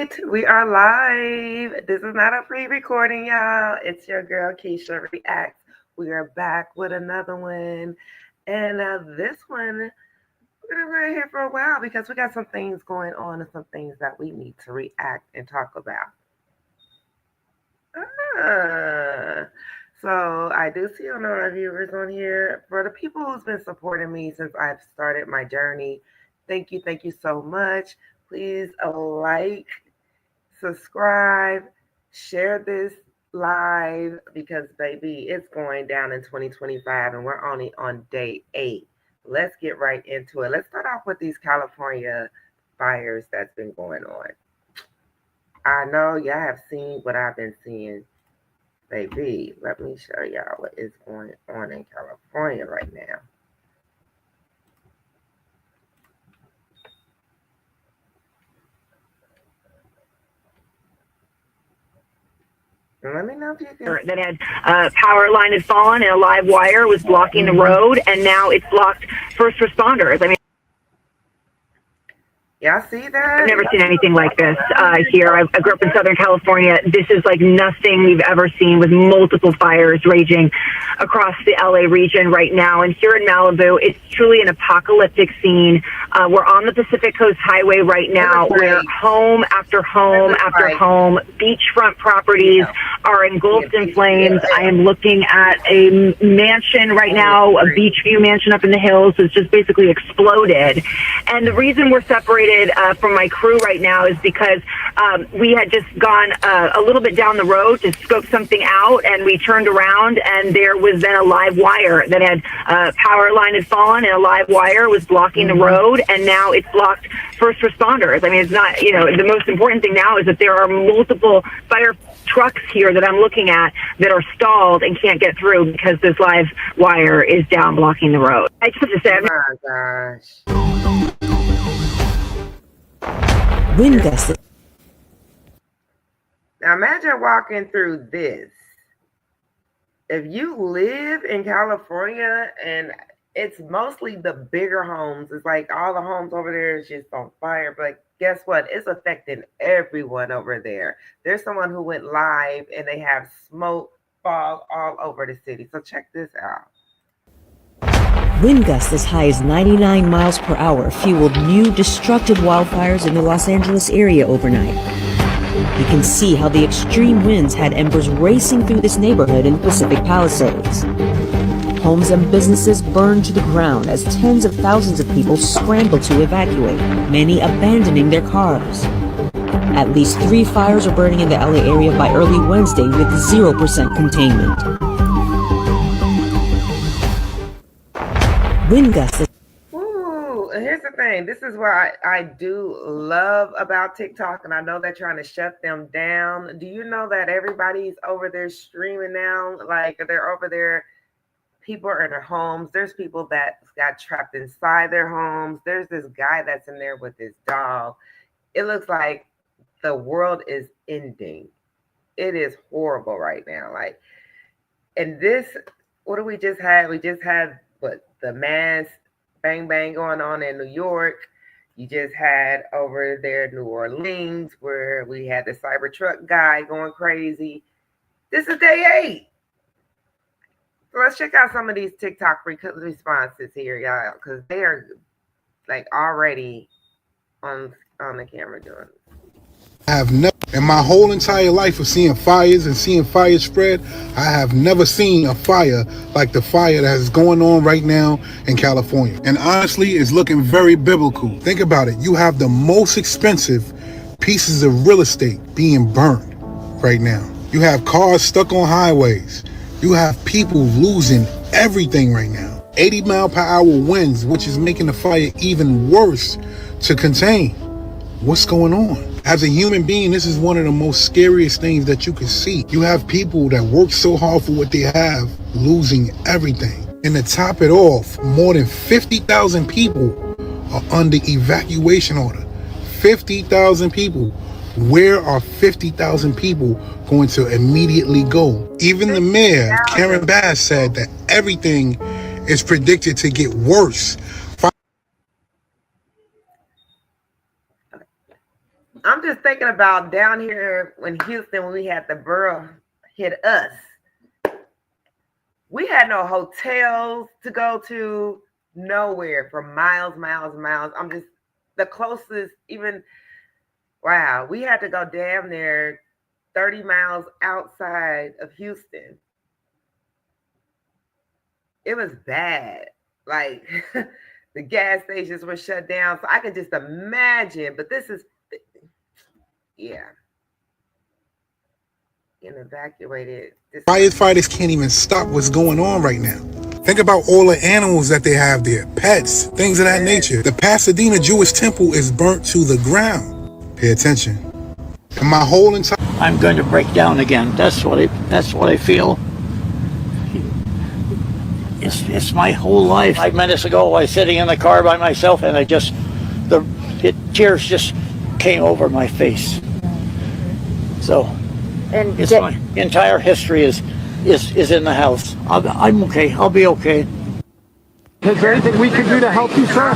right, we are live. This is not a pre-recording, y'all. It's your girl Keisha Reacts. We are back with another one, and this one we're gonna be here for a while because we got some things going on and some things that we need to react and talk about. Ah, so I do see on our viewers on here for the people who's been supporting me since I've started my journey. Thank you so much. Please like, subscribe, share this live because baby, it's going down in 2025 and we're only on day 8. Let's get right into it. Let's start off with these California fires that's been going on. I know y'all have seen what I've been seeing, baby. Let me show y'all what is going on in California right now. Let me know if you can. That had power line had fallen and a live wire was blocking the road, and now it's blocked first responders. I mean, Y'all see that? I've never seen anything like this here. I grew up in Southern California. This is like nothing we've ever seen, with multiple fires raging across the LA region right now. And here in Malibu, it's truly an apocalyptic scene. We're on the Pacific Coast Highway right now, where home after home after home, beachfront properties are engulfed in flames. I am looking at a mansion right now, a Beachview mansion up in the hills, that's just basically exploded. And the reason we're separated from my crew right now is because we had just gone a little bit down the road to scope something out, and we turned around and there was then a live wire that had power line had fallen and a live wire was blocking the road, and now it's blocked first responders. I mean, it's not, the most important thing now is that there are multiple fire trucks here that I'm looking at that are stalled and can't get through because this live wire is down blocking the road. I just have to say, oh my gosh. Wind gusts. Now imagine walking through this. If you live in California, and it's mostly the bigger homes, it's like all the homes over there is just on fire. But guess what? It's affecting everyone over there. There's someone who went live and they have smoke, fog all over the city. So check this out. Wind gusts as high as 99 miles per hour fueled new destructive wildfires in the Los Angeles area overnight. You can see how the extreme winds had embers racing through this neighborhood in the Pacific Palisades. Homes and businesses burned to the ground as tens of thousands of people scrambled to evacuate, many abandoning their cars. At least 3 fires are burning in the LA area by early Wednesday with 0% containment. Wind gusts. Ooh, and here's the thing. This is what I do love about TikTok, and I know they're trying to shut them down. Do you know that everybody's over there streaming now? Like, they're over there. People are in their homes. There's people that got trapped inside their homes. There's this guy that's in there with his dog. It looks like the world is ending. It is horrible right now. Like, and this, what do we just had? We just had what, the mass bang bang going on in New York. You just had over there in New Orleans where we had the Cybertruck guy going crazy. This is day 8. So let's check out some of these TikTok responses here, y'all, because they are like already on the camera doing it. I have never, in my whole entire life of seeing fires and seeing fire spread, I have never seen a fire like the fire that is going on right now in California. And honestly, it's looking very biblical. Think about it. You have the most expensive pieces of real estate being burned right now. You have cars stuck on highways. You have people losing everything right now. 80-mile-per-hour winds, which is making the fire even worse to contain. What's going on? As a human being, this is one of the most scariest things that you can see. You have people that work so hard for what they have, losing everything. And to top it off, more than 50,000 people are under evacuation order. 50,000 people. Where are 50,000 people going to immediately go? Even the mayor, Karen Bass, said that everything is predicted to get worse. I'm just thinking about down here in Houston when we had the borough hit us. We had no hotels to go to, nowhere for miles, miles, miles. I'm just the closest, even wow, we had to go damn near 30 miles outside of Houston. It was bad. Like the gas stations were shut down. So I can just imagine, but this is, yeah, getting evacuated. Firefighters can't even stop what's going on right now. Think about all the animals that they have there, pets, things of that nature. The Pasadena Jewish Temple is burnt to the ground. Pay attention. And my whole entire I'm going to break down again. That's what I feel. It's my whole life. 5 minutes ago, I was sitting in the car by myself, and tears just came over my face. So, and my entire history is in the house. I'm okay. I'll be okay. Is there anything we can do to help you, sir?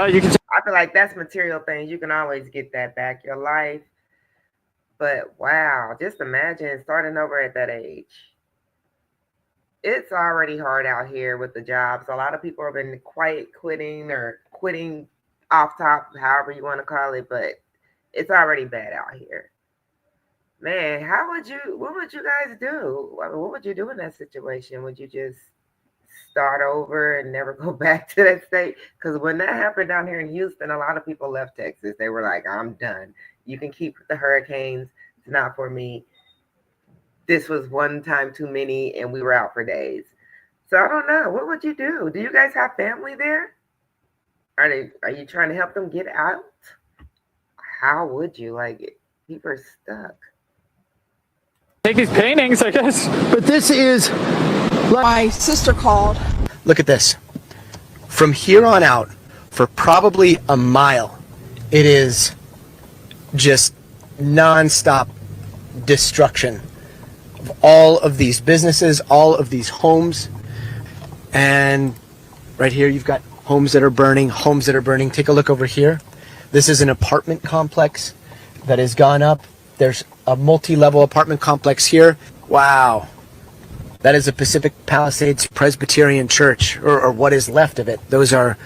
You can. I feel like that's material things. You can always get that back. Your life. But wow, just imagine starting over at that age. It's already hard out here with the jobs. A lot of people have been quitting or quitting off top, however you want to call it, but it's already bad out here. Man, what would you guys do? I mean, what would you do in that situation? Would you just start over and never go back to that state? Because when that happened down here in Houston, a lot of people left Texas. They were like, I'm done. You can keep the hurricanes. It's not for me. This was one time too many, and we were out for days. So I don't know. What would you do? Do you guys have family there? Are you trying to help them get out? How would you? Like, people are stuck. Take these paintings, I guess. But this is... My sister called. Look at this. From here on out, for probably a mile, it is just non-stop destruction of all of these businesses, all of these homes. And right here you've got homes that are burning. Take a look over here. This is an apartment complex that has gone up. There's a multi-level apartment complex here. Wow. That is a Pacific Palisades Presbyterian Church, or what is left of it. Those are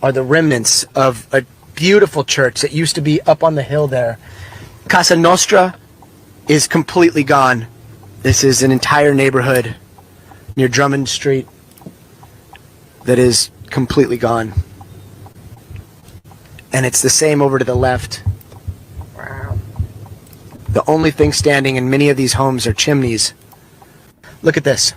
the remnants of a beautiful church that used to be up on the hill there. Casa Nostra is completely gone. This is an entire neighborhood near Drummond Street that is completely gone. And it's the same over to the left. Wow. The only thing standing in many of these homes are chimneys. Look at this.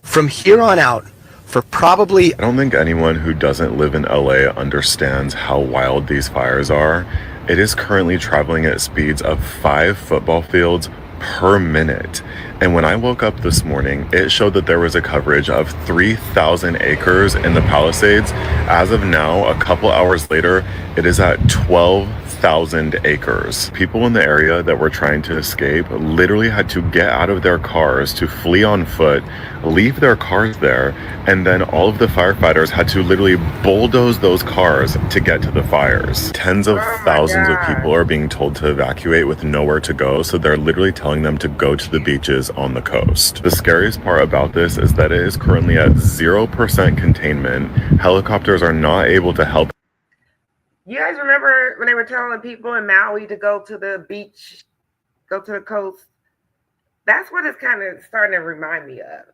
From here on out, for probably... I don't think anyone who doesn't live in LA understands how wild these fires are. It is currently traveling at speeds of 5 football fields per minute. And when I woke up this morning, it showed that there was a coverage of 3,000 acres in the Palisades. As of now, a couple hours later, it is at 12,000 acres. People in the area that were trying to escape literally had to get out of their cars to flee on foot, leave their cars there, and then all of the firefighters had to literally bulldoze those cars to get to the fires. Tens of thousands of people are being told to evacuate with nowhere to go, so they're literally telling them to go to the beaches on the coast. The scariest part about this is that it is currently at 0% containment. Helicopters are not able to help. You guys remember when they were telling people in Maui to go to the beach, go to the coast? That's what it's kind of starting to remind me of.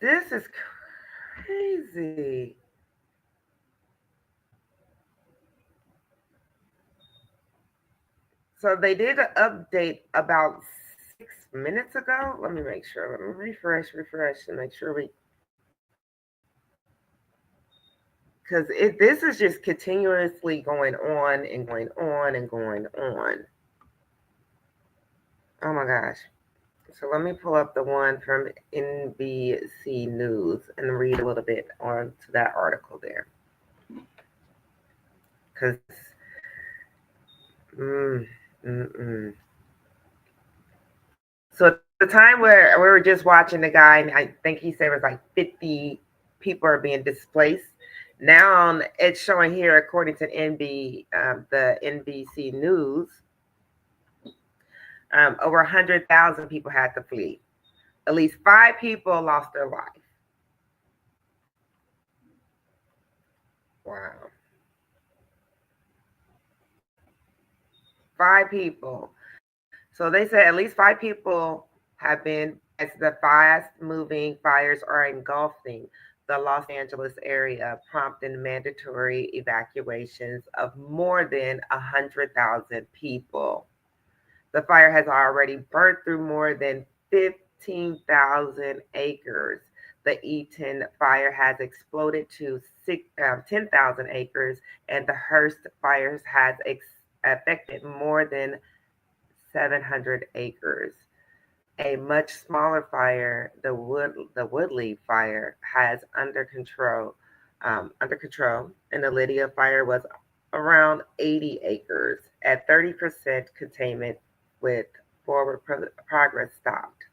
This is crazy. So they did an update about 6 minutes ago. Let me make sure. Let me refresh and make sure we... Because this is just continuously going on and going on and going on. Oh my gosh. So let me pull up the one from NBC News and read a little bit on to that article there. Because, So at the time where we were just watching the guy, and I think he said it was like 50 people are being displaced. Now it's showing here, according to the NBC News, over 100,000 people had to flee. At least 5 people lost their life. Wow. 5 people. So they said at least 5 people have been, as the fast-moving fires are engulfing the Los Angeles area, prompting mandatory evacuations of more than 100,000 people. The fire has already burned through more than 15,000 acres. The Eaton fire has exploded to 10,000 acres, and the Hearst fires has affected more than 700 acres. A much smaller fire, the Woodley fire, has under control, and the Lydia fire was around 80 acres at 30% containment with forward progress stopped.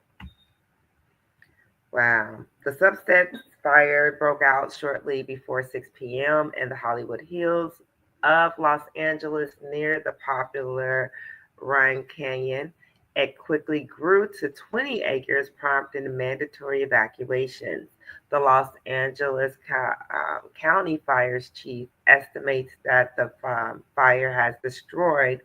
Wow. The Substance fire broke out shortly before 6 p.m. in the Hollywood Hills of Los Angeles near the popular Rhine Canyon. It quickly grew to 20 acres, prompting mandatory evacuations. The Los Angeles County Fires Chief estimates that the fire has destroyed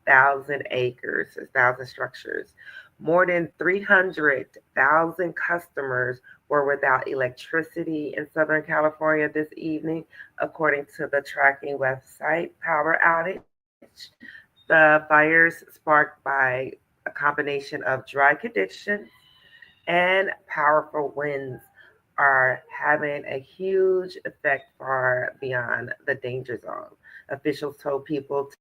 1,000 acres, 1,000 structures. More than 300,000 customers were without electricity in Southern California this evening, according to the tracking website Power Outage. The fires sparked by a combination of dry conditions and powerful winds are having a huge effect far beyond the danger zone. Officials told people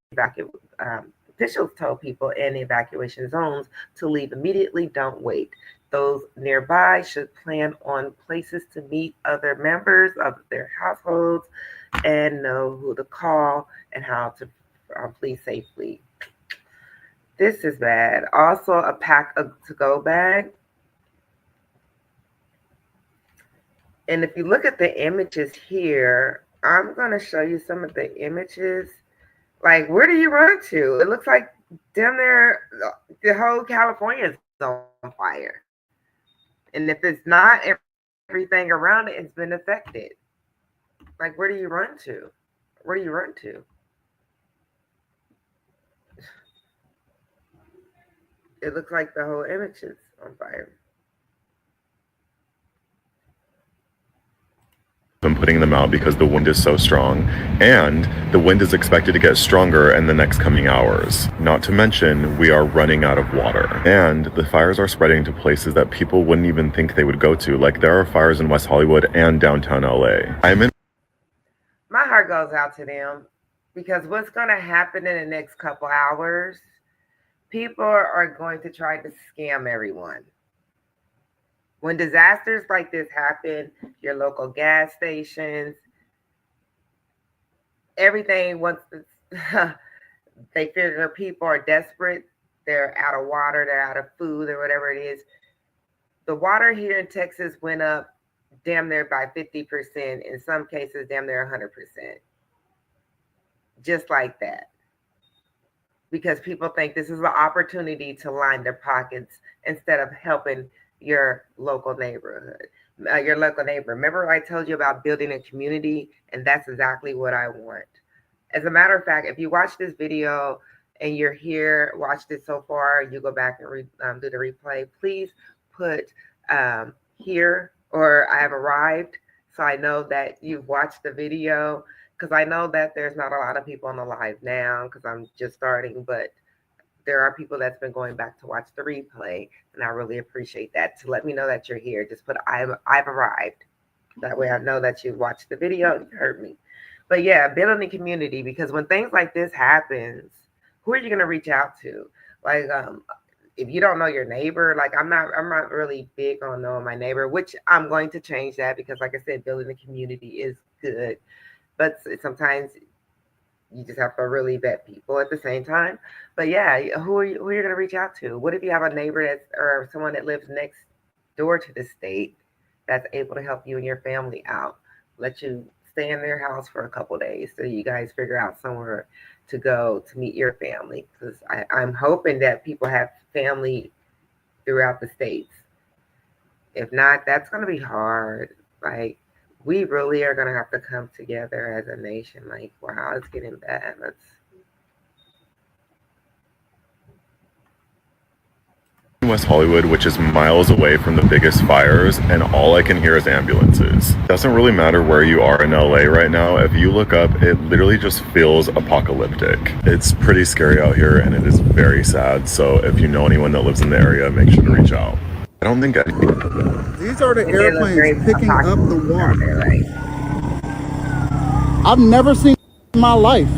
in evacuation zones to leave immediately, don't wait. Those nearby should plan on places to meet other members of their households and know who to call and how to flee safely. This is bad. Also, a pack of to-go bag. And if you look at the images here, I'm going to show you some of the images. Like, where do you run to? It looks like down there, the whole California is on fire. And if it's not, everything around it has been affected. Like, where do you run to? Where do you run to? It looks like the whole image is on fire. I'm putting them out because the wind is so strong, and the wind is expected to get stronger in the next coming hours. Not to mention, we are running out of water, and the fires are spreading to places that people wouldn't even think they would go to. Like, there are fires in West Hollywood and downtown LA. My heart goes out to them, because what's going to happen in the next couple hours, people are going to try to scam everyone. When disasters like this happen, your local gas stations, everything, once they figure people are desperate, they're out of water, they're out of food, or whatever it is. The water here in Texas went up damn near by 50%, in some cases damn near 100%. Just like that. Because people think this is an opportunity to line their pockets instead of helping your local neighborhood, your local neighbor. Remember I told you about building a community, and that's exactly what I want. As a matter of fact, if you watch this video and you're here, watched it so far, you go back and do the replay, please put here or I have arrived, so I know that you've watched the video, because I know that there's not a lot of people on the live now because I'm just starting, but there are people that's been going back to watch the replay, and I really appreciate that. To let me know that you're here, just put I've arrived. That way I know that you watched the video and you heard me. But yeah, building a community, because when things like this happens, who are you going to reach out to? Like, if you don't know your neighbor, like I'm not really big on knowing my neighbor, which I'm going to change that, because like I said, building a community is good. But sometimes you just have to really vet people at the same time. But yeah, who are you going to reach out to? What if you have a neighbor or someone that lives next door to the state that's able to help you and your family out, let you stay in their house for a couple days so you guys figure out somewhere to go to meet your family. Because I'm hoping that people have family throughout the states. If not, that's going to be hard. Like, we really are going to have to come together as a nation. Like, wow, it's getting bad. Let's. West Hollywood, which is miles away from the biggest fires, and all I can hear is ambulances. Doesn't really matter where you are in LA right now. If you look up, it literally just feels apocalyptic. It's pretty scary out here, and it is very sad. So if you know anyone that lives in the area, make sure to reach out. I don't think These are the airplanes picking up the water. I've never seen in my life.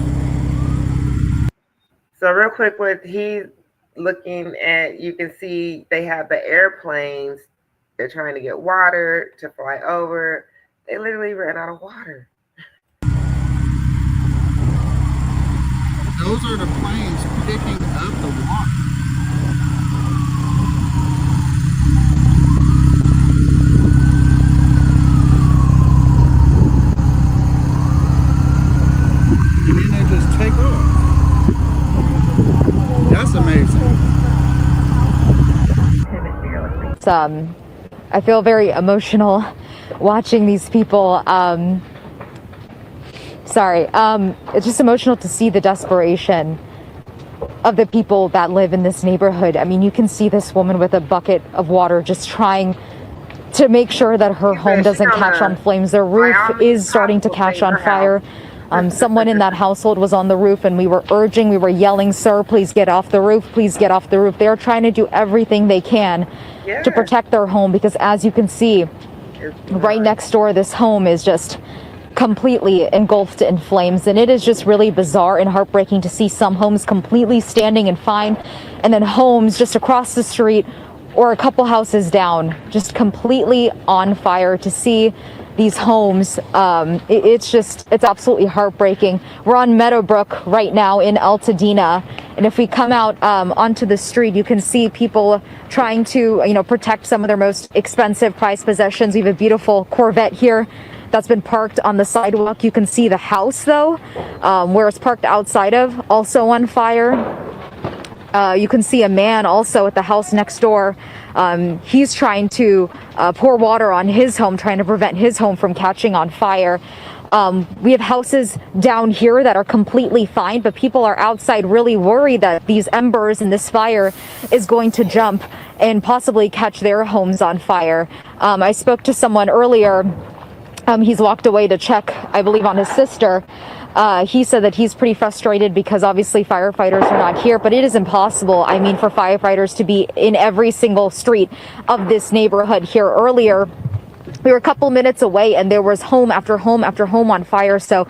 So real quick, what he's looking at, you can see they have the airplanes. They're trying to get water to fly over. They literally ran out of water. Those are the planes picking up the water. And then they just take off. That's amazing. I feel very emotional watching these people. It's just emotional to see the desperation of the people that live in this neighborhood. I mean, you can see this woman with a bucket of water just trying to make sure that her home doesn't catch on flames. Their roof is starting to catch on fire. Someone in that household was on the roof, and we were yelling, "Sir, please get off the roof, please get off the roof." They're trying to do everything they can to protect their home, because as you can see, right next door, this home is just completely engulfed in flames. And it is just really bizarre and heartbreaking to see some homes completely standing and fine, and then homes just across the street or a couple houses down just completely on fire. To see these homes, it's absolutely heartbreaking. We're on Meadowbrook right now in Altadena, and if we come out onto the street, you can see people trying to protect some of their most expensive prized possessions. We have a beautiful Corvette here that's been parked on the sidewalk. You can see the house though, where it's parked outside of, also on fire. You can see a man also at the house next door. He's trying to pour water on his home, trying to prevent his home from catching on fire. We have houses down here that are completely fine, but people are outside really worried that these embers and this fire is going to jump and possibly catch their homes on fire. I spoke to someone earlier. He's walked away to check, I believe, on his sister. He said that he's pretty frustrated because obviously firefighters are not here, but it is impossible, I mean, for firefighters to be in every single street of this neighborhood here. Earlier, we were a couple minutes away and there was home after home after home on fire. So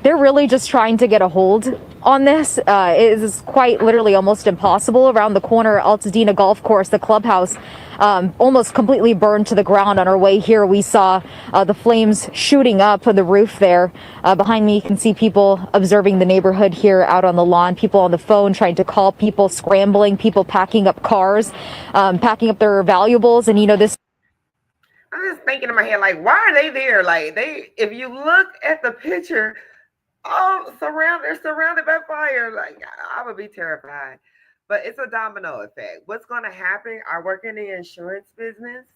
they're really just trying to get a hold on this. It is quite literally almost impossible. Around the corner, Altadena Golf Course, the clubhouse, almost completely burned to the ground. On our way here, we saw the flames shooting up on the roof there. Behind me, you can see people observing the neighborhood here out on the lawn, people on the phone trying to call people, scrambling, people packing up cars, packing up their valuables. And this. I'm just thinking in my head, like, why are they there? Like, if you look at the picture, they're surrounded by fire. Like, I would be terrified. But it's a domino effect. What's going to happen? I work in the insurance business,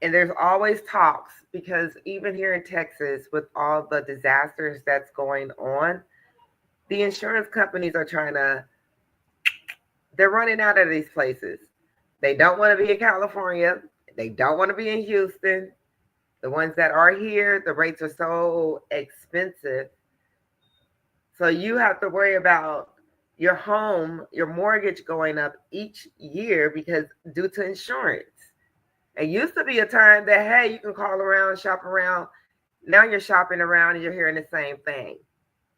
and there's always talks, because even here in Texas, with all the disasters that's going on, the insurance companies are they're running out of these places. They don't want to be in California. They don't want to be in Houston. The ones that are here, the rates are so expensive. So you have to worry about your home, your mortgage going up each year because due to insurance. It used to be a time that, hey, you can call around, shop around. Now you're shopping around and you're hearing the same thing.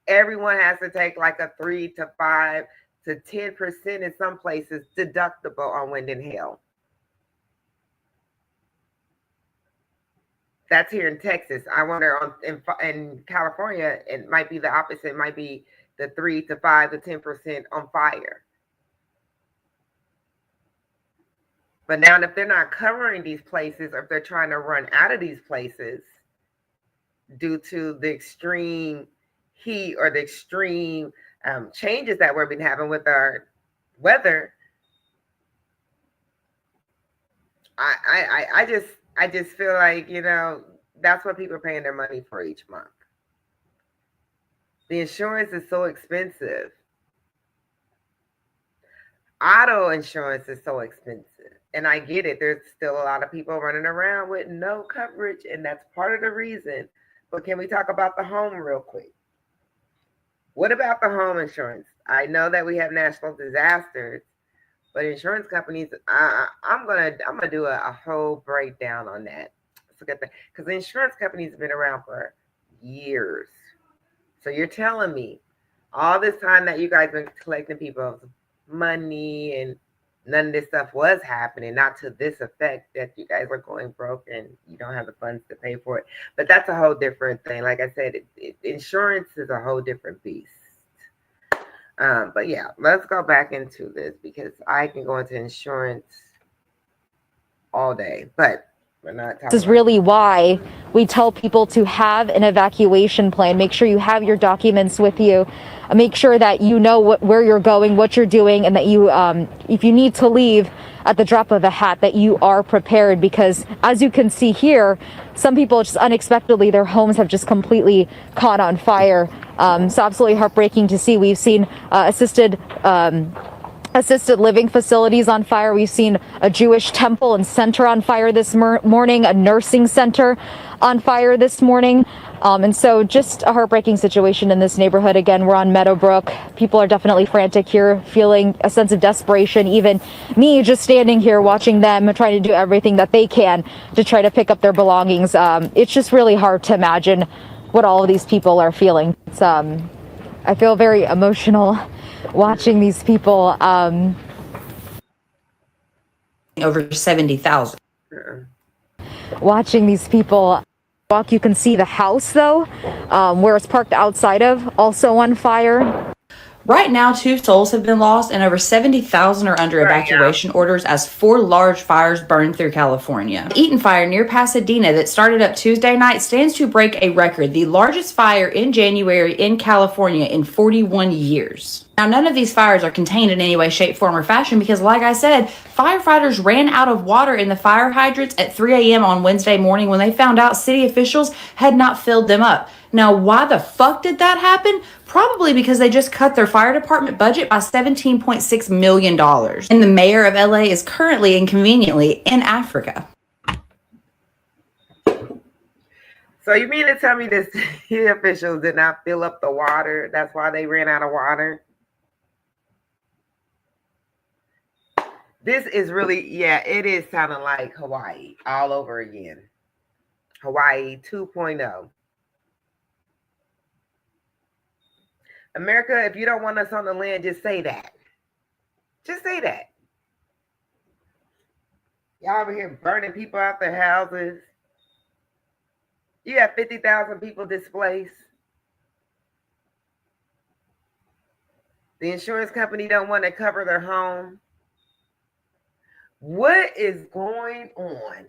Everyone has to take like a 3 to 5 to 10% in some places deductible on wind and hail. That's here in Texas. I wonder in California, it might be the opposite. It might be the 3 to 5 to 10% on fire. But now if they're not covering these places, or if they're trying to run out of these places due to the extreme heat or the extreme changes that we've been having with our weather, I just feel like, you know, that's what people are paying their money for each month. The insurance is so expensive. Auto insurance is so expensive. And I get it. There's still a lot of people running around with no coverage, and that's part of the reason. But can we talk about the home real quick? What about the home insurance? I know that we have national disasters, but insurance companies, I'm gonna do a whole breakdown on that. Let's look at that, because the insurance companies have been around for years. So you're telling me all this time that you guys been collecting people's money and none of this stuff was happening, not to this effect, that you guys were going broke and you don't have the funds to pay for it. But that's a whole different thing. Like I said, insurance is a whole different beast. But yeah, let's go back into this, because I can go into insurance all day, but we're not talking. This is really why we tell people to have an evacuation plan. Make sure you have your documents with you. Make sure that you know where you're going, what you're doing, and that you, if you need to leave at the drop of a hat, that you are prepared. Because as you can see here, some people just unexpectedly, their homes have just completely caught on fire. So absolutely heartbreaking to see. We've seen assisted living facilities on fire. We've seen a Jewish temple and center on fire this morning, a nursing center on fire this morning. And so just a heartbreaking situation in this neighborhood. Again, we're on Meadowbrook. People are definitely frantic here, feeling a sense of desperation. Even me just standing here watching them, trying to do everything that they can to try to pick up their belongings. It's just really hard to imagine what all of these people are feeling. It's, I feel very emotional watching these people. Over 70,000. Watching these people walk, you can see the house though, where it's parked outside of, also on fire. Right now, 2 souls have been lost and over 70,000 are under evacuation orders as 4 large fires burned through California. The Eaton fire near Pasadena that started up Tuesday night stands to break a record, the largest fire in January in California in 41 years. Now, none of these fires are contained in any way, shape, form, or fashion because, like I said, firefighters ran out of water in the fire hydrants at 3 a.m. on Wednesday morning when they found out city officials had not filled them up. Now, why the fuck did that happen? Probably because they just cut their fire department budget by $17.6 million. And the mayor of LA is currently inconveniently in Africa. So you mean to tell me the city officials did not fill up the water? That's why they ran out of water? This is really, yeah, it is sounding like Hawaii all over again. Hawaii 2.0. America, if you don't want us on the land, just say that. Just say that. Y'all over here burning people out their houses. You have 50,000 people displaced. The insurance company don't want to cover their home. What is going on?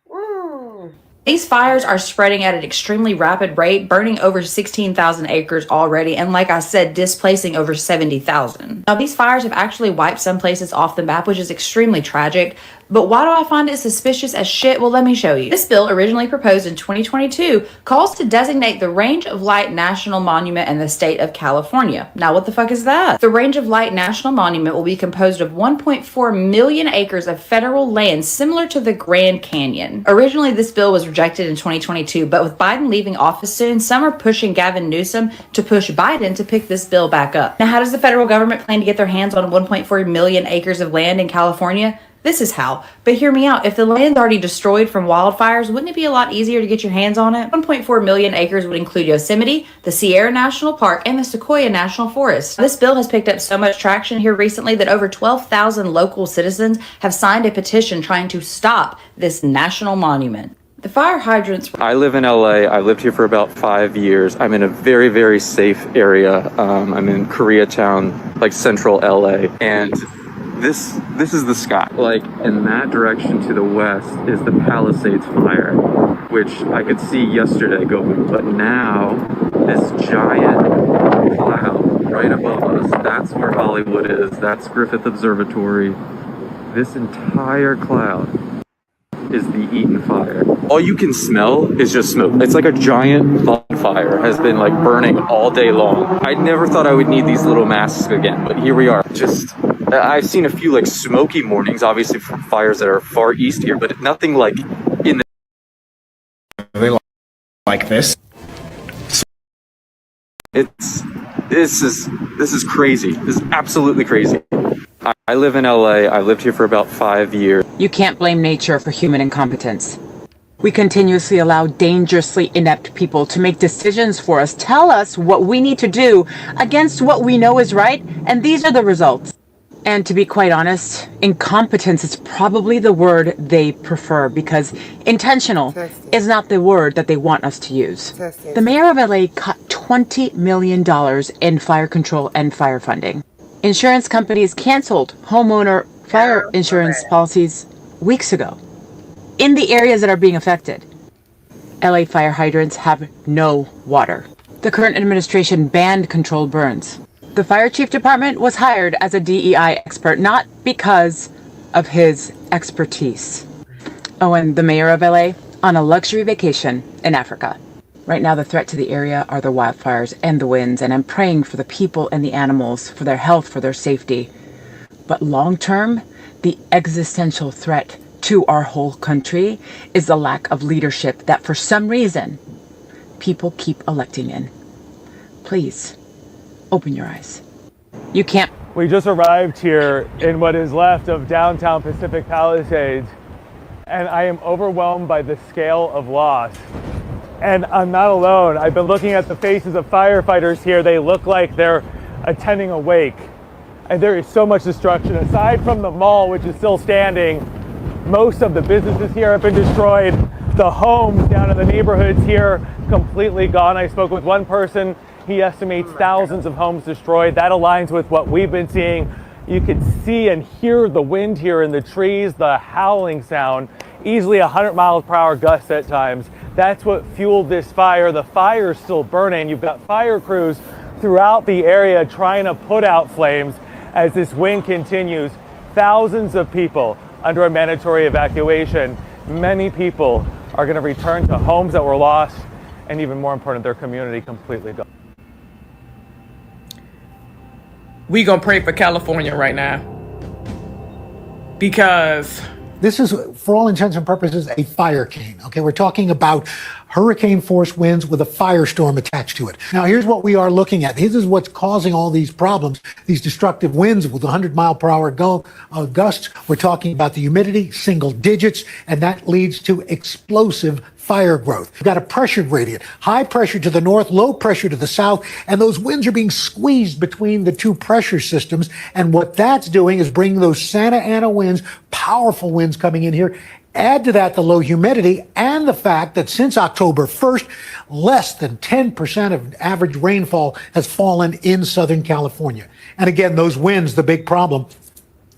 Ooh. These fires are spreading at an extremely rapid rate, burning over 16,000 acres already, and like I said, displacing over 70,000. Now, these fires have actually wiped some places off the map, which is extremely tragic. But why do I find it suspicious as shit? Well, let me show you. This bill, originally proposed in 2022, calls to designate the Range of Light National Monument in the state of California. Now, what the fuck is that? The Range of Light National Monument will be composed of 1.4 million acres of federal land similar to the Grand Canyon. Originally, this bill was rejected in 2022, but with Biden leaving office soon, some are pushing Gavin Newsom to push Biden to pick this bill back up. Now, how does the federal government plan to get their hands on 1.4 million acres of land in California? This is how. But hear me out. If the land's already destroyed from wildfires, wouldn't it be a lot easier to get your hands on it? 1.4 million acres would include Yosemite, the Sierra National Park, and the Sequoia National Forest. This bill has picked up so much traction here recently that over 12,000 local citizens have signed a petition trying to stop this national monument. The fire hydrants. I live in LA. I lived here for about 5 years. I'm in a very, very safe area. I'm in Koreatown, like central LA. And this is the sky. Like in that direction to the west is the Palisades fire, which I could see yesterday going. But now this giant cloud right above us, that's where Hollywood is. That's Griffith Observatory. This entire cloud is the Eaton fire. All you can smell is just smoke. It's like a giant bonfire has been like burning all day long. I never thought I would need these little masks again, but here we are. Just, I've seen a few like smoky mornings, obviously from fires that are far east here, but nothing like in the like this. This is crazy. This is absolutely crazy. I live in LA. I lived here for about 5 years. You can't blame nature for human incompetence. We continuously allow dangerously inept people to make decisions for us, tell us what we need to do against what we know is right, and these are the results. And to be quite honest, incompetence is probably the word they prefer because intentional is not the word that they want us to use. The mayor of LA cut $20 million in fire control and fire funding. Insurance companies canceled homeowner fire insurance policies weeks ago in the areas that are being affected. LA fire hydrants have no water. The current administration banned controlled burns. The fire chief department was hired as a DEI expert, not because of his expertise. Oh, and the mayor of LA on a luxury vacation in Africa. Right now, the threat to the area are the wildfires and the winds, and I'm praying for the people and the animals, for their health, for their safety. But long term, the existential threat to our whole country is the lack of leadership that for some reason, people keep electing in. Please, open your eyes. You can't. We just arrived here in what is left of downtown Pacific Palisades, and I am overwhelmed by the scale of loss. And I'm not alone. I've been looking at the faces of firefighters here. They look like they're attending a wake. And there is so much destruction. Aside from the mall, which is still standing, most of the businesses here have been destroyed. The homes down in the neighborhoods here, completely gone. I spoke with one person. He estimates thousands of homes destroyed. That aligns with what we've been seeing. You can see and hear the wind here in the trees, the howling sound, easily 100 miles per hour gusts at times. That's what fueled this fire. The fire is still burning. You've got fire crews throughout the area trying to put out flames as this wind continues. Thousands of people under a mandatory evacuation. Many people are going to return to homes that were lost, and even more important, their community completely gone. We gonna pray for California right now because this is, for all intents and purposes, a fire cane. Okay, we're talking about hurricane force winds with a firestorm attached to it. Now, here's what we are looking at. This is what's causing all these problems, these destructive winds with 100 mile per hour gusts. We're talking about the humidity, single digits, and that leads to explosive fire growth. We've got a pressure gradient, high pressure to the north, low pressure to the south, and those winds are being squeezed between the two pressure systems. And what that's doing is bringing those Santa Ana winds, powerful winds coming in here. Add to that the low humidity and the fact that since October 1st, less than 10% of average rainfall has fallen in Southern California. And again, those winds, the big problem.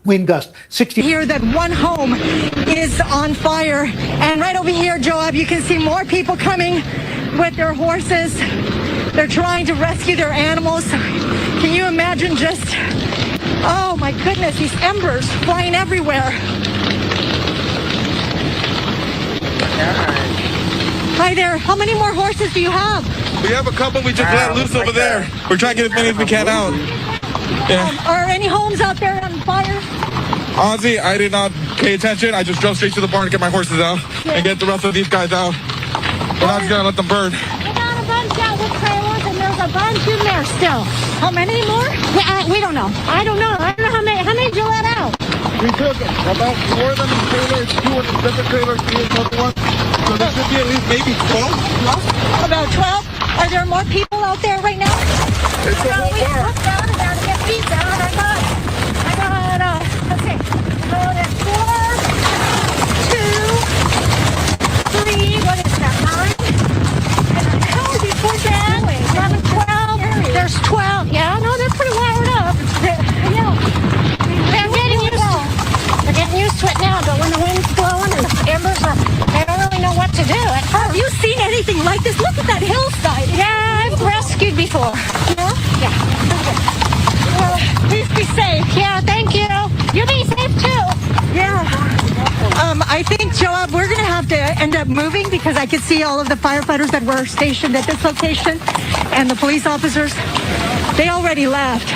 Wind gust 60. Here that one home is on fire. And right over here, Joab, you can see more people coming with their horses. They're trying to rescue their animals. Can you imagine just, oh my goodness, these embers flying everywhere. Hi there. How many more horses do you have? We have a couple we just let loose over there. We're trying to get as many as we can out. Yeah. Are any homes out there on fire? Honestly, I did not pay attention. I just drove straight to the barn to get my horses out and get the rest of these guys out. We're not just going to let them burn. We got a bunch out with trailers and there's a bunch in there still. How many more? We don't know. I don't know how many did you let out? We took about more than the trailers, 2 in the different trailers, 3 in the one. So there should be at least maybe 12. About 12? Are there more people out there right now? It's a whole bar. Look down and down to get feet down. I got, let's see. So there's 4, 2, 3, anything like this? Look at that hillside. Yeah, I've rescued before. Yeah? Yeah. Well, please be safe. Yeah, thank you. You be safe too. Yeah. I think, Joab, we're going to have to end up moving because I could see all of the firefighters that were stationed at this location and the police officers. They already left.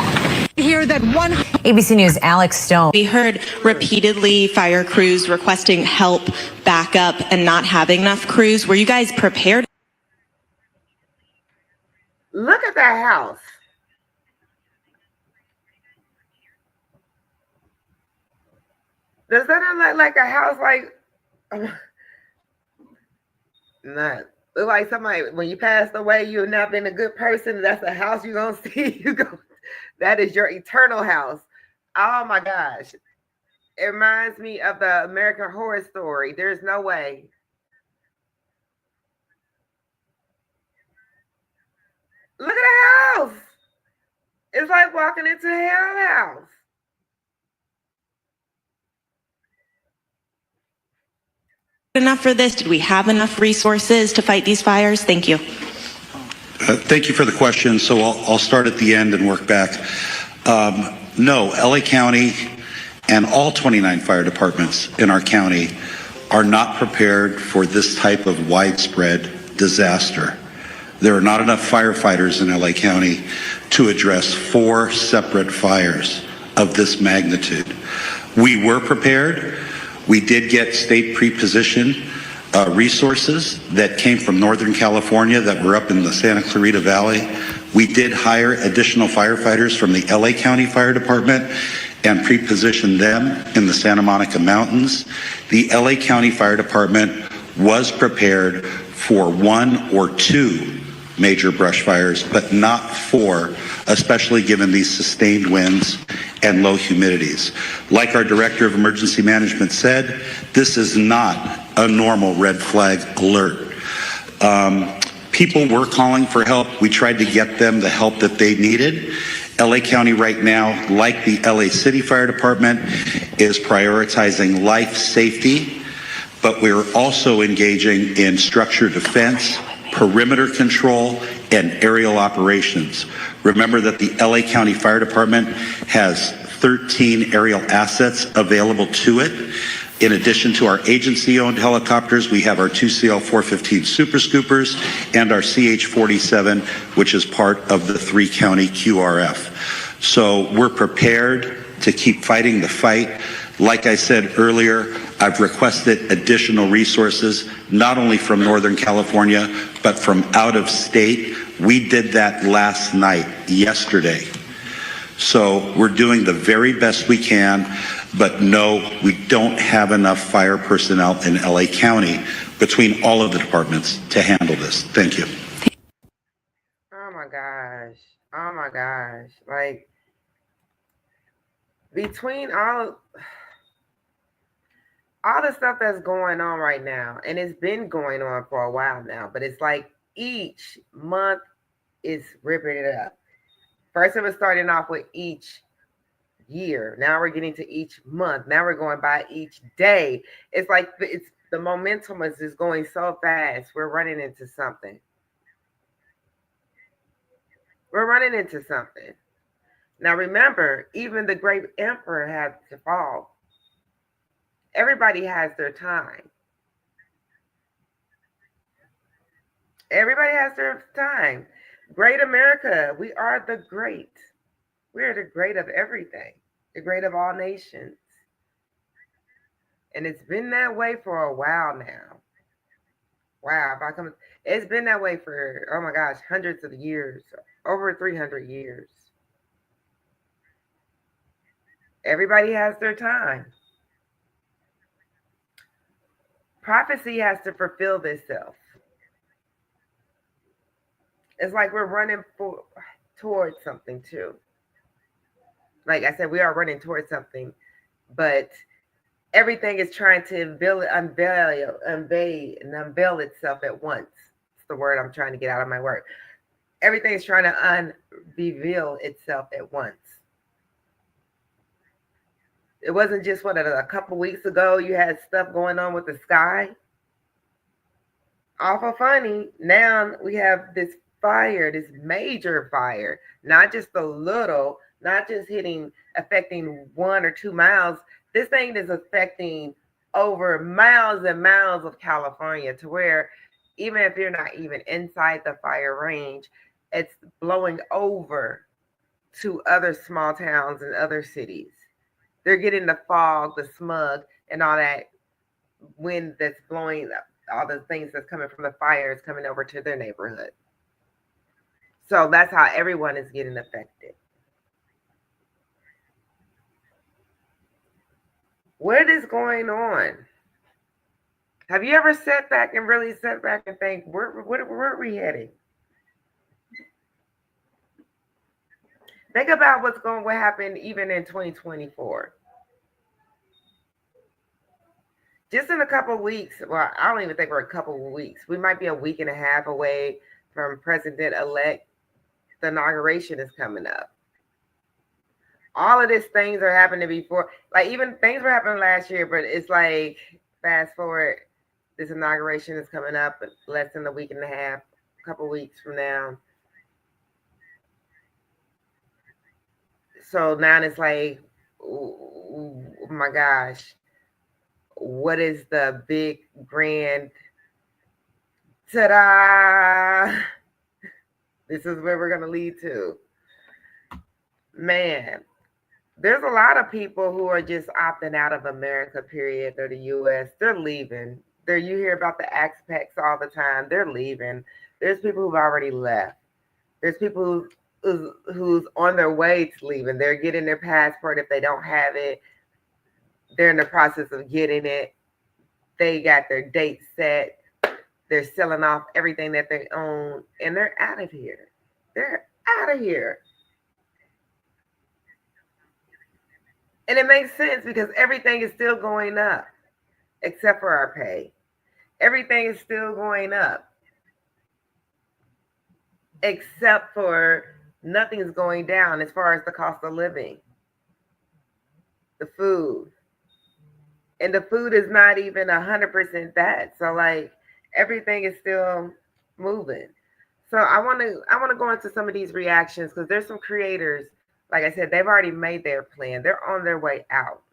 Here that one. ABC News' Alex Stone. We heard repeatedly fire crews requesting help, backup, and not having enough crews. Were you guys prepared? Look at that house. Does that not look like a house not look like somebody when you passed away, you've not been a good person? That's a house you're gonna see. That is your eternal house. Oh my gosh. It reminds me of the American Horror Story. There's no way. Look at the house. It's like walking into a hell house. Enough for this? Did we have enough resources to fight these fires? Thank you. Thank you for the question. So I'll start at the end and work back. No, LA County and all 29 fire departments in our county are not prepared for this type of widespread disaster. There are not enough firefighters in LA County to address 4 separate fires of this magnitude. We were prepared. We did get state pre-position resources that came from Northern California that were up in the Santa Clarita Valley. We did hire additional firefighters from the LA County Fire Department and pre-position them in the Santa Monica Mountains. The LA County Fire Department was prepared for 1 or 2 major brush fires, but not 4, especially given these sustained winds and low humidities. Like our Director of Emergency Management said, this is not a normal red flag alert. People were calling for help. We tried to get them the help that they needed. LA County right now, like the LA City Fire Department, is prioritizing life safety, but we're also engaging in structured defense, perimeter control, and aerial operations. Remember that the LA County Fire Department has 13 aerial assets available to it. In addition to our agency-owned helicopters, we have our 2 CL-415 Super Scoopers and our CH-47, which is part of the 3-county QRF. So we're prepared to keep fighting the fight. Like I said earlier, I've requested additional resources, not only from Northern California, but from out of state. We did that last night, yesterday. So we're doing the very best we can, but no, we don't have enough fire personnel in LA County between all of the departments to handle this. Thank you. Oh my gosh. Oh my gosh. Like, between all the stuff that's going on right now, and it's been going on for a while now, but it's like each month is ripping it up. First it was starting off with each year. Now we're getting to each month. Now we're going by each day. It's like the momentum is just going so fast. We're running into something. We're running into something. Now remember, even the great emperor had to fall. Everybody has their time. Everybody has their time. Great America, we are the great. We are the great of everything, the great of all nations. And it's been that way for a while now. Wow, it's been that way for, oh my gosh, hundreds of years, over 300 years. Everybody has their time. Prophecy has to fulfill itself. It's like we're running towards something too. Like I said, we are running towards something, but everything is trying to unveil itself at once. It's the word I'm trying to get out of my word. Everything is trying to unveil itself at once. It wasn't just a couple weeks ago you had stuff going on with the sky. awful funny. Now we have this fire, this major fire, not just a little, not just affecting 1 or 2 miles. This thing is affecting over miles and miles of California, to where even if you're not even inside the fire range, it's blowing over to other small towns and other cities. They're getting the fog, the smog, and all that wind that's blowing, all the things that's coming from the fires coming over to their neighborhood. So that's how everyone is getting affected. What is going on? Have you ever sat back and really sat back and think, where are we heading? Think about what happen even in 2024. Just in a couple of weeks, well, I don't even think we're a couple of weeks. We might be a week and a half away from President-elect. The inauguration is coming up. All of these things are happening before. Like, even things were happening last year, but it's like, fast forward, this inauguration is coming up in less than a week and a half, a couple of weeks from now. So now it's like, oh my gosh, what is the big grand ta-da? This is where we're going to lead to. Man, there's a lot of people who are just opting out of America, period, or the U.S. They're leaving. You hear about the expats all the time. They're leaving. There's people who've already left. There's people who's on their way to leaving. They're getting their passport if they don't have it. They're in the process of getting it. They got their date set. They're selling off everything that they own, and they're out of here. They're out of here. And it makes sense because everything is still going up, except for our pay. Everything is still going up, except for nothing is going down as far as the cost of living, the food. And the food is not even 100% that. So like everything is still moving. So I want to go into some of these reactions because there's some creators, like I said, they've already made their plan. They're on their way out.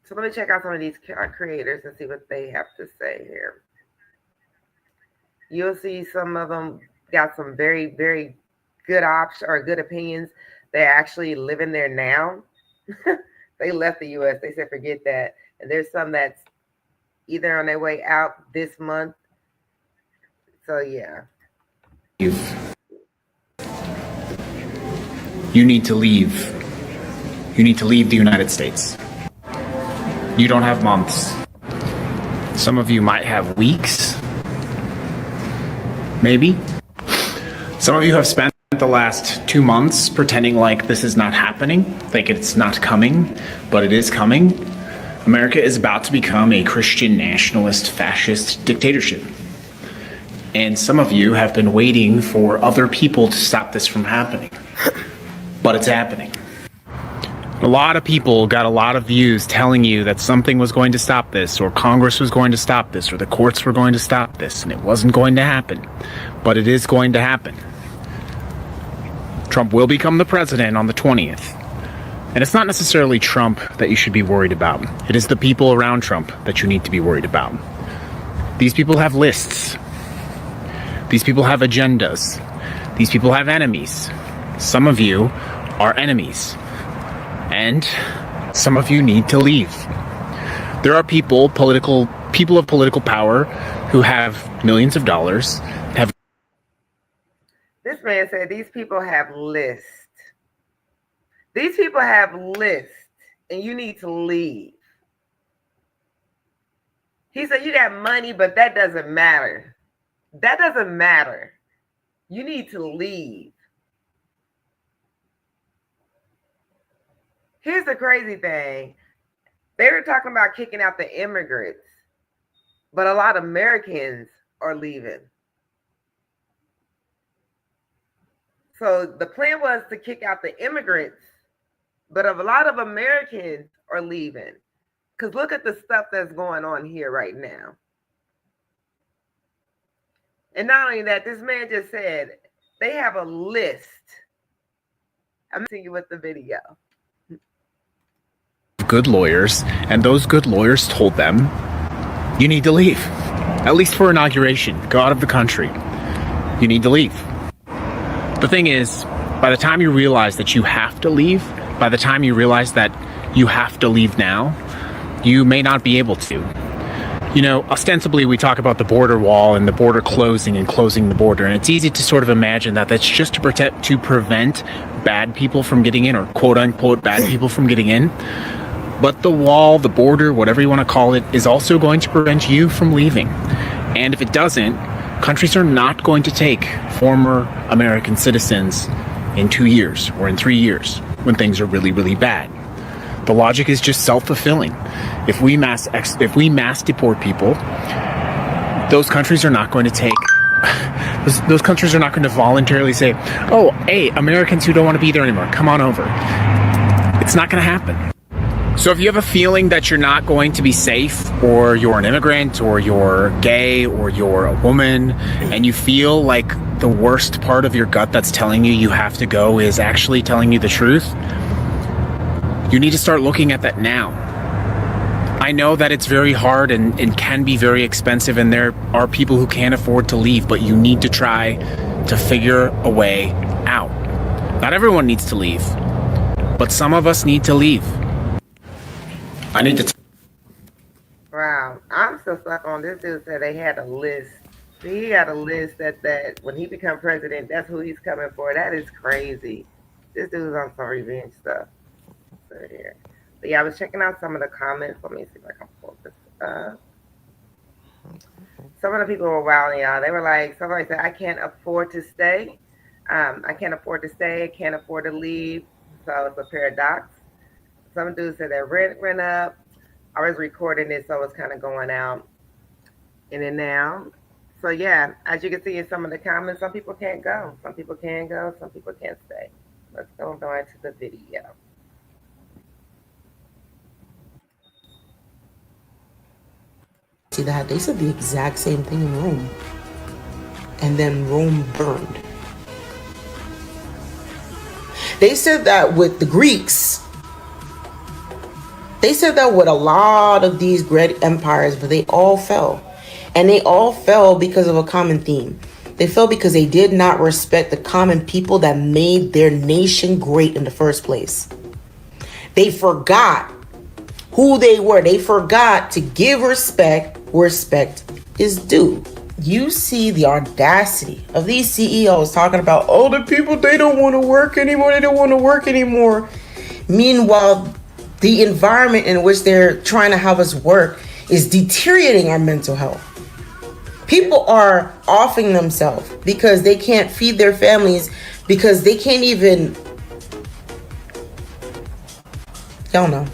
So let me check out some of these creators and see what they have to say here. You'll see some of them got some very, very good options or good opinions. They're actually living there now. They left the U.S. They said, forget that. And there's some that's either on their way out this month. So, yeah. You need to leave. You need to leave the United States. You don't have months. Some of you might have weeks. Maybe. Some of you have spent the last 2 months pretending like this is not happening, like it's not coming, but it is coming. America is about to become a Christian nationalist fascist dictatorship. And some of you have been waiting for other people to stop this from happening. But it's happening. A lot of people got a lot of views telling you that something was going to stop this, or Congress was going to stop this, or the courts were going to stop this, and it wasn't going to happen. But it is going to happen. Trump will become the president on the 20th. And it's not necessarily Trump that you should be worried about. It is the people around Trump that you need to be worried about. These people have lists. These people have agendas. These people have enemies. Some of you are enemies. And some of you need to leave. There are people of political power who have millions of dollars, have. This man said these people have lists. These people have lists, and you need to leave. He said you got money, but that doesn't matter. That doesn't matter. You need to leave. Here's the crazy thing. They were talking about kicking out the immigrants, but a lot of Americans are leaving. So the plan was to kick out the immigrants, but a lot of Americans are leaving. Because look at the stuff that's going on here right now. And not only that, this man just said they have a list. I'm seeing you with the video. Good lawyers, and those good lawyers told them, you need to leave. At least for inauguration. Go out of the country. You need to leave. The thing is, by the time you realize that you have to leave, by the time you realize that you have to leave now, you may not be able to. You know, ostensibly we talk about the border wall and the border closing and closing the border, and it's easy to sort of imagine that that's just to prevent bad people from getting in, or quote unquote bad people from getting in. But the wall, the border, whatever you want to call it, is also going to prevent you from leaving. And if it doesn't, countries are not going to take former American citizens in 2 years or in 3 years when things are really, really bad. The logic is just self-fulfilling. If we mass deport people, those countries are not going to take. Those countries are not going to voluntarily say, "Oh, hey, Americans who don't want to be there anymore, come on over." It's not going to happen. So if you have a feeling that you're not going to be safe, or you're an immigrant, or you're gay, or you're a woman, and you feel like the worst part of your gut that's telling you you have to go is actually telling you the truth, you need to start looking at that now. I know that it's very hard and can be very expensive, and there are people who can't afford to leave, but you need to try to figure a way out. Not everyone needs to leave, but some of us need to leave. I need to. Wow, I'm so stuck on this dude said they had a list. He had a list that when he become president, that's who he's coming for. That is crazy. This dude's on some revenge stuff. So here. But yeah, I was checking out some of the comments. Let me see if I can pull this up. Some of the people were wilding out. They were like, somebody said, I can't afford to stay. I can't afford to stay. I can't afford to leave. So it's a paradox. Some dudes said their rent went up. I was recording it, so it's kind of going out in and out. So yeah, as you can see in some of the comments, some people can't go. Some people can go. Some people can't stay. Let's go into the video. See that? They said the exact same thing in Rome. And then Rome burned. They said that with the Greeks. They said that with a lot of these great empires, but they all fell. And they all fell because of a common theme. They fell because they did not respect the common people that made their nation great in the first place. They forgot who they were. They forgot to give respect where respect is due. You see the audacity of these CEOs talking about, oh, the people, they don't want to work anymore. They don't want to work anymore. Meanwhile, the environment in which they're trying to have us work is deteriorating our mental health. People are offing themselves because they can't feed their families, because they can't even, y'all know.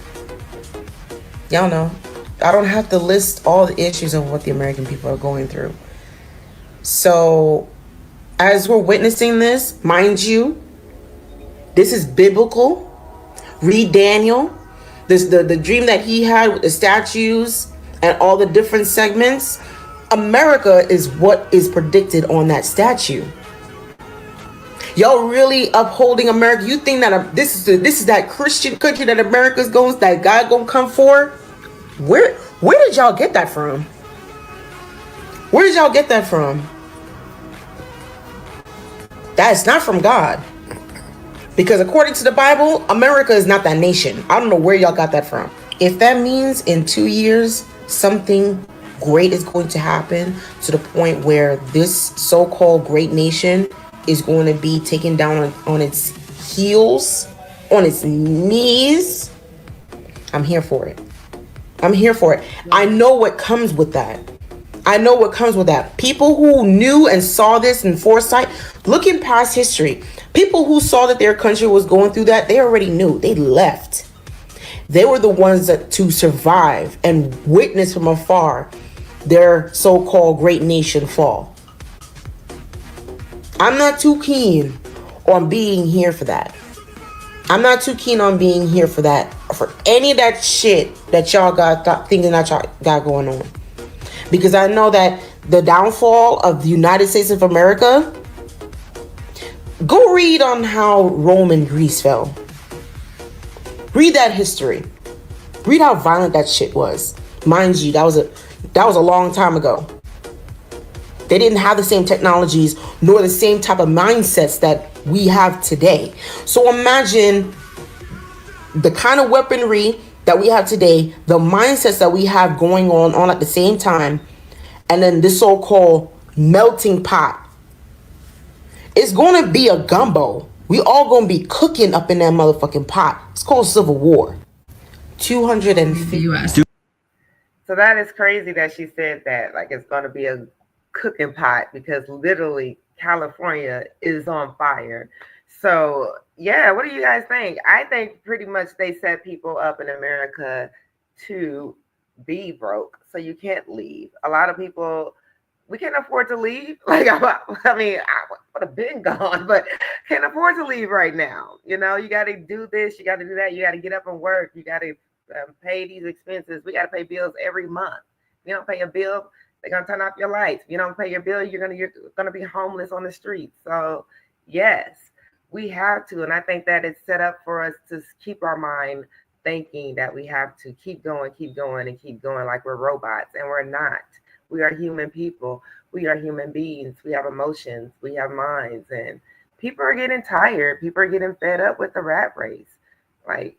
I don't have to list all the issues of what the American people are going through. So as we're witnessing this, mind you, this is biblical. Read Daniel. The dream that he had with the statues and all the different segments. America is what is predicted on that statue. Y'all really upholding America? You think that this is that Christian country that America's going, that God gonna come for? Where did y'all get that from? Where did y'all get that from? That's not from God. Because according to the Bible, America is not that nation. I don't know where y'all got that from. If that means in 2 years, something great is going to happen to the point where this so-called great nation is going to be taken down on its heels, on its knees, I'm here for it. I'm here for it. I know what comes with that. People who knew and saw this in foresight, looking past history, people who saw that their country was going through that, they already knew. They left. They were the ones to survive and witness from afar their so-called great nation fall. I'm not too keen on being here for that. I'm not too keen on being here for that, for any of that shit that y'all got thinking that y'all got going on. Because I know that the downfall of the United States of America, go read on how Rome and Greece fell. Read that history. Read how violent that shit was. Mind you, that was a long time ago. They didn't have the same technologies nor the same type of mindsets that we have today. So imagine the kind of weaponry that we have today, the mindsets that we have going on at the same time, and then this so-called melting pot. It's going to be a gumbo. We all going to be cooking up in that motherfucking pot. It's called Civil War. 250 US. So that is crazy that she said that. Like it's going to be a cooking pot because literally California is on fire. So yeah, what do you guys think? I think pretty much they set people up in America to be broke, so you can't leave. A lot of people, we can't afford to leave. Like I mean, I would have been gone, but can't afford to leave right now. You know, you got to do this, you got to do that, you got to get up and work, you got to pay these expenses. We got to pay bills every month. If you don't pay a bill, they're gonna turn off your lights. If you don't pay your bill, you're gonna be homeless on the streets. So yes, we have to, and I think that it's set up for us to keep our mind thinking that we have to keep going, and keep going like we're robots, and we're not. We are human people. We are human beings. We have emotions. We have minds, and people are getting tired. People are getting fed up with the rat race. Like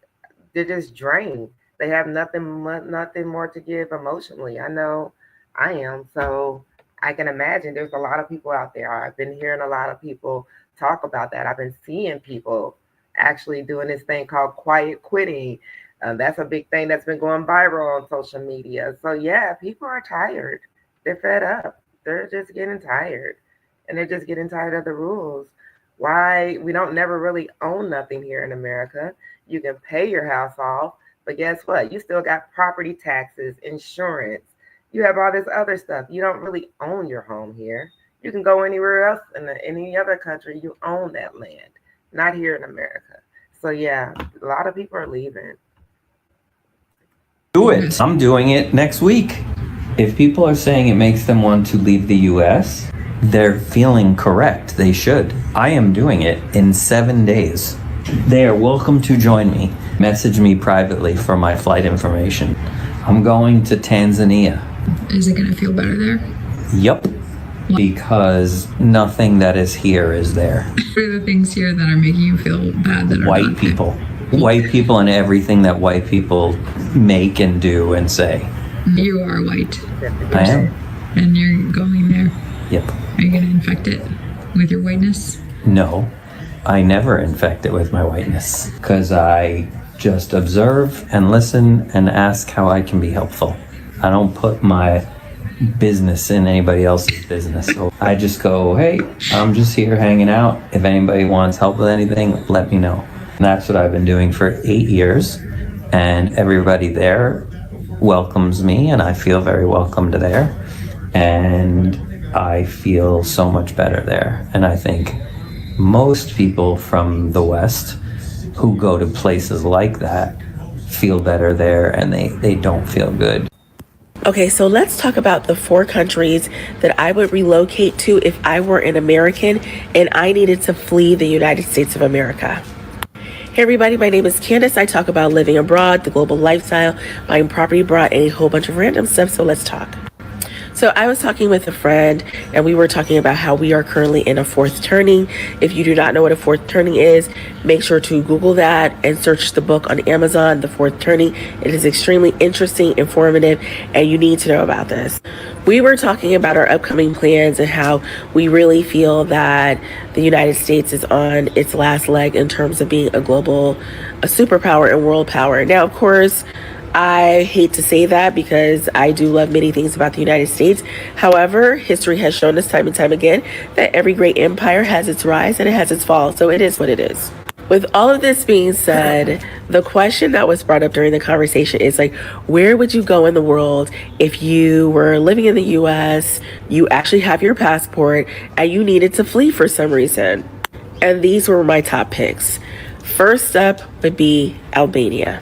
they're just drained. They have nothing more to give emotionally. I know I am. So I can imagine there's a lot of people out there. I've been hearing a lot of people talk about that. I've been seeing people actually doing this thing called quiet quitting. That's a big thing that's been going viral on social media. So yeah, people are tired. They're fed up. They're just getting tired. And they're just getting tired of the rules. Why we don't never really own nothing here in America. You can pay your house off, but guess what? You still got property taxes, insurance. You have all this other stuff. You don't really own your home here. You can go anywhere else in any other country. You own that land, not here in America. So yeah, a lot of people are leaving. Do it. I'm doing it next week. If people are saying it makes them want to leave the US, they're feeling correct. They should. I am doing it in 7 days. They are welcome to join me. Message me privately for my flight information. I'm going to Tanzania. Is it going to feel better there? Yep. Because nothing that is here is there. What are the things here that are making you feel bad that are white people? White people and everything that white people make and do and say. You are white. I am. And you're going there? Yep. Are you going to infect it with your whiteness? No, I never infect it with my whiteness because I just observe and listen and ask how I can be helpful. I don't put my business in anybody else's business. So I just go, hey, I'm just here hanging out. If anybody wants help with anything, let me know. And that's what I've been doing for 8 years. And everybody there welcomes me, and I feel very welcomed there. And I feel so much better there. And I think most people from the West who go to places like that feel better there, and they don't feel good. Okay, so let's talk about the 4 countries that I would relocate to if I were an American and I needed to flee the United States of America. Hey everybody, my name is Candace. I talk about living abroad, the global lifestyle, buying property abroad, and a whole bunch of random stuff, so let's talk. So I was talking with a friend and we were talking about how we are currently in a 4th turning. If you do not know what a 4th turning is, make sure to Google that and search the book on Amazon, The 4th Turning. It is extremely interesting, informative, and you need to know about this. We were talking about our upcoming plans and how we really feel that the United States is on its last leg in terms of being a superpower and world power. Now, of course, I hate to say that because I do love many things about the United States. However, history has shown us time and time again that every great empire has its rise and it has its fall. So it is what it is. With all of this being said, the question that was brought up during the conversation is like, where would you go in the world if you were living in the US, you actually have your passport, and you needed to flee for some reason? And these were my top picks. First up would be Albania.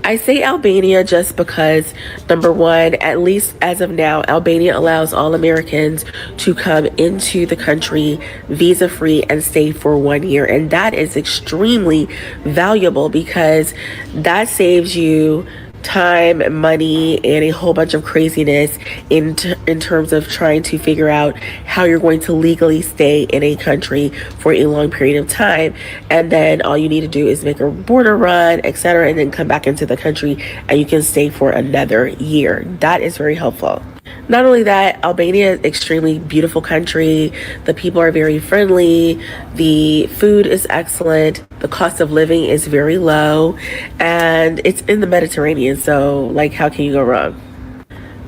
I say Albania just because, number one, at least as of now, Albania allows all Americans to come into the country visa-free and stay for 1 year. And that is extremely valuable because that saves you time, money, and a whole bunch of craziness in terms of trying to figure out how you're going to legally stay in a country for a long period of time. And then all you need to do is make a border run, etc., and then come back into the country and you can stay for another year. That is very helpful. Not only that, Albania is an extremely beautiful country. The people are very friendly. The food is excellent. The cost of living is very low. And it's in the Mediterranean, so like, how can you go wrong?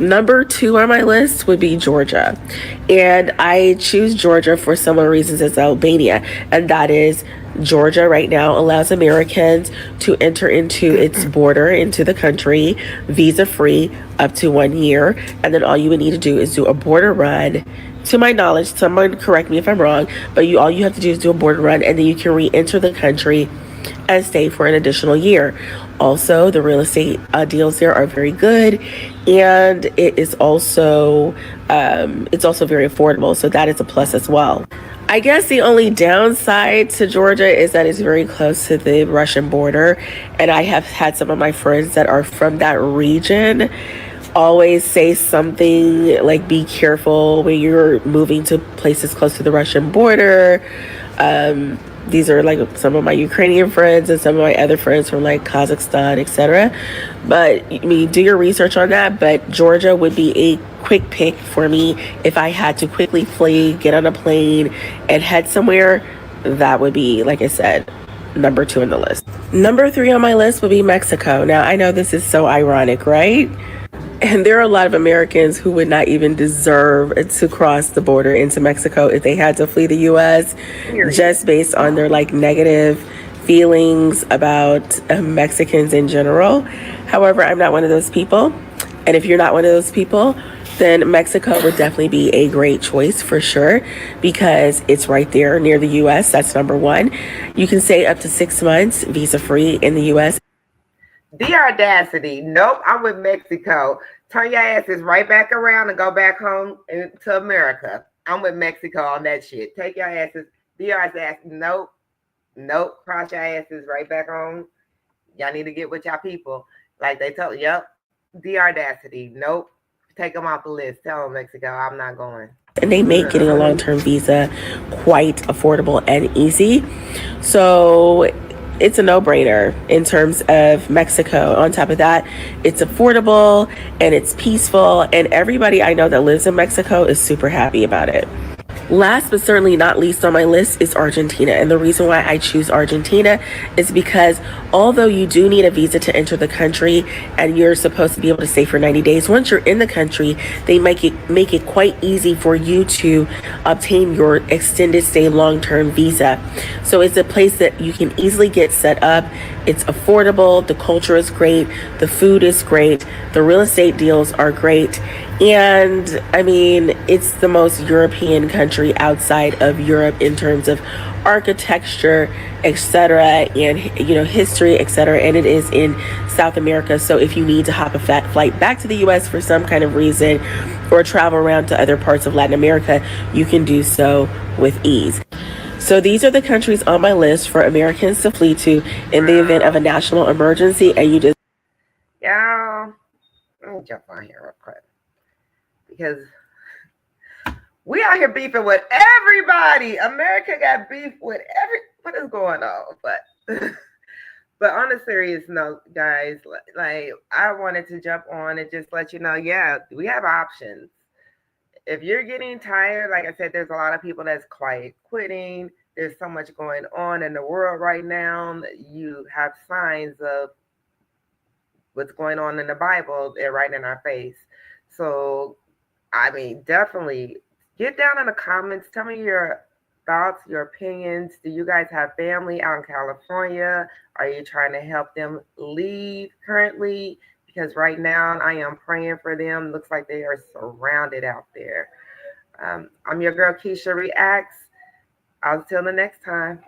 Number 2 on my list would be Georgia. And I choose Georgia for similar reasons as Albania. And that is, Georgia right now allows Americans to enter into its border, into the country, visa-free up to 1 year. And then all you would need to do is do a border run. To my knowledge, someone correct me if I'm wrong, but all you have to do is do a border run, and then you can re-enter the country and stay for an additional year. Also, the real estate deals there are very good, and it is also very affordable, so that is a plus as well. I guess the only downside to Georgia is that it's very close to the Russian border, and I have had some of my friends that are from that region always say something like, be careful when you're moving to places close to the Russian border. These are like some of my Ukrainian friends and some of my other friends from like Kazakhstan, etc. But I mean, do your research on that. But Georgia would be a quick pick for me if I had to quickly flee, get on a plane, and head somewhere. That would be, like I said, number 2 on the list. Number 3 on my list would be Mexico. Now, I know this is so ironic, right? And there are a lot of Americans who would not even deserve to cross the border into Mexico if they had to flee the U.S. just based on their like negative feelings about Mexicans in general. However, I'm not one of those people. And if you're not one of those people, then Mexico would definitely be a great choice for sure, because it's right there near the U.S. That's number 1. You can stay up to 6 months visa-free in the U.S. The audacity. Nope, I'm with Mexico. Turn your asses right back around and go back home to America. I'm with Mexico on that shit. Take your asses. The audacity. Nope. Cross your asses right back home. Y'all need to get with y'all people. Like they told you. Yep. The audacity. Nope. Take them off the list. Tell them, Mexico, I'm not going. And they make getting a long-term visa quite affordable and easy. So it's a no-brainer in terms of Mexico. On top of that, it's affordable and it's peaceful, and everybody I know that lives in Mexico is super happy about it. Last but certainly not least on my list is Argentina. And the reason why I choose Argentina is because although you do need a visa to enter the country and you're supposed to be able to stay for 90 days, once you're in the country, they make it quite easy for you to obtain your extended stay long-term visa. So it's a place that you can easily get set up. It's affordable, the culture is great, the food is great, the real estate deals are great. And I mean, it's the most European country outside of Europe in terms of architecture, etc., and history, etc., and it is in South America. So if you need to hop a flight back to the US for some kind of reason, or travel around to other parts of Latin America, you can do so with ease. So these are the countries on my list for Americans to flee to in the event of a national emergency. And you just... Yeah, let me jump on here real quick, because we out here beefing with everybody. America got beef with what is going on? But on a serious note, guys, like I wanted to jump on and just let you know, yeah, we have options. If you're getting tired, like I said, there's a lot of people that's quitting. There's so much going on in the world right now. You have signs of what's going on in the Bible. They're right in our face. So, I mean, definitely get down in the comments. Tell me your thoughts, your opinions. Do you guys have family out in California? Are you trying to help them leave currently? Because right now I am praying for them. Looks like they are surrounded out there. I'm your girl, Keisha Reacts. I'll till the next time.